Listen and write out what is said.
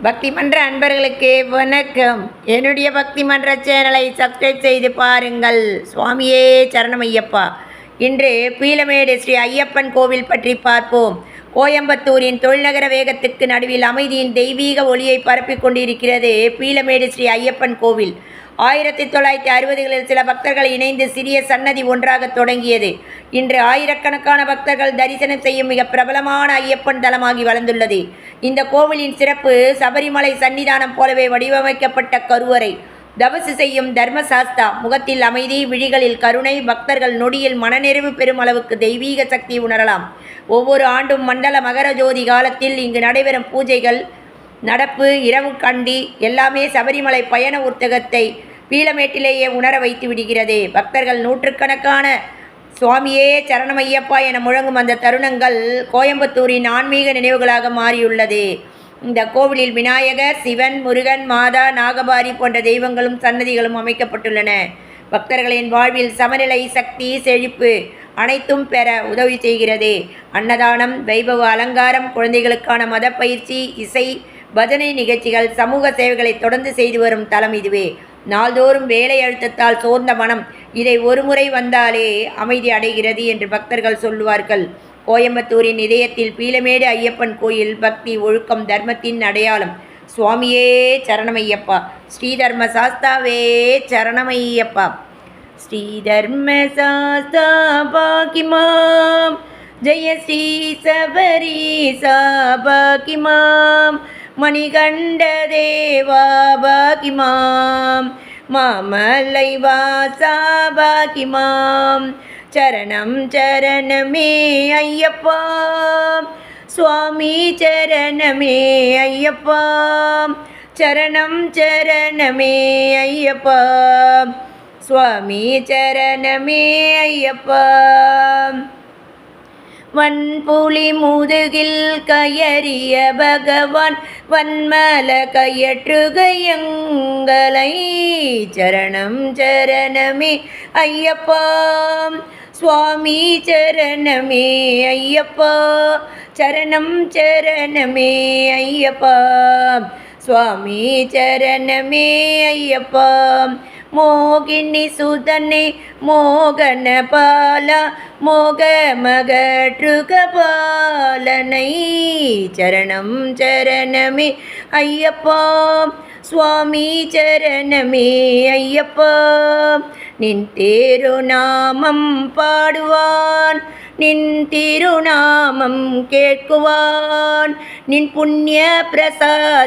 பக்தி மன்ற அன்பர்களுக்கு வணக்கம். என்னுடைய பக்தி மன்ற சேனலை சப்ஸ்கிரைப் செய்து பாருங்கள். சுவாமியே சரணமையப்பா. இன்று பீளமேடு ஸ்ரீ ஐயப்பன் கோவில் பற்றி பார்ப்போம். கோயம்புத்தூரின் தொழில்நகர வேகத்துக்கு நடுவில் அமைதியின் தெய்வீக ஒளியை பரப்பிக் கொண்டிருக்கிறது பீளமேடு ஸ்ரீ ஐயப்பன் கோவில். 1960களில் சில பக்தர்கள் இணைந்து சிறிய சன்னதி ஒன்றாக தொடங்கியது. இன்று ஆயிரக்கணக்கான பக்தர்கள் தரிசனம் செய்யும் மிக பிரபலமான ஐயப்பன் தலமாகி வளர்ந்துள்ளது. இந்த கோவிலின் சிறப்பு சபரிமலை சன்னிதானம் போலவே வடிவமைக்கப்பட்ட கருவறை, தபசு செய்யும் தர்மசாஸ்தா, முகத்தில் அமைதி, விழிகளில் கருணை, பக்தர்கள் நொடியில் மனநிறைவு பெறும் அளவுக்கு தெய்வீக சக்தி உணரலாம். ஒவ்வொரு ஆண்டும் மண்டல மகர ஜோதி காலத்தில் இங்கு நடைபெறும் பூஜைகள், நடப்பு, இரவு கண்டி எல்லாமே சபரிமலை பயண உற்சாகத்தை பீளமேட்டிலேயே உணர வைத்து விடுகிறது. பக்தர்கள் நூற்றுக்கணக்கான சுவாமியே சரணமையப்பா என முழங்கும் அந்த தருணங்கள் கோயம்புத்தூரின் ஆன்மீக நினைவுகளாக மாறியுள்ளது. இந்த கோவிலில் விநாயகர், சிவன், முருகன், மாதா, நாகபாரி போன்ற தெய்வங்களும் சன்னதிகளும் அமைக்கப்பட்டுள்ளன. பக்தர்களின் வாழ்வில் சமநிலை, சக்தி, செழிப்பு அனைத்தும் பெற உதவி செய்கிறது. அன்னதானம், வைபவ அலங்காரம், குழந்தைகளுக்கான மத பயிற்சி, இசை, பஜனை நிகழ்ச்சிகள், சமூக சேவைகளை தொடர்ந்து செய்து வரும் தலம் இதுவே. நாள்தோறும் வேலை அழுத்தத்தால் சோர்ந்த மனம் இதை ஒருமுறை வந்தாலே அமைதி அடைகிறது என்று பக்தர்கள் சொல்லுவார்கள். கோயம்புத்தூரின் இதயத்தில் பீளமேடு ஐயப்பன் கோயில் பக்தி, ஒழுக்கம், தர்மத்தின் அடையாளம். சுவாமியே சரணமையப்பா. ஸ்ரீதர்ம சாஸ்தாவே சரணமையப்பா. ஸ்ரீதர்ம சாஸ்தா பாக்கிமாம், ஜெய ஸ்ரீ சபரீசா பாக்கிமாம், மணிகண்ட தேவா பாக்கிமாம், மாமலை வாசா பாக்கிமாம், சரணம் சரணமே ஐயப்பா, சுவாமி சரணமே ஐயப்பா, சரணம் சரணமே ஐயப்பா, சுவாமி சரணமே ஐயப்பா. வன்புலி முதுகில் கயறிய பகவான், வன்மல கையற்றுகையங்களை, சரணம் சரணமே ஐயப்பா, சுவாமி சரணமே ஐயப்பா, சரணம் சரணமே ஐயப்பா, சுவாமி சரணமே ஐயப்பா. மோகினி சுதனே மோகன பாலா, மோக மகற்றுக பாலனை, சரணம் சரணமே ஐயப்பா, சுவாமி சரணமே ஐயப்பா. நின் திருநாமம் பாடுவான், நின் திருநாமம் கேட்குவான், நின் புண்ணிய பிரசாத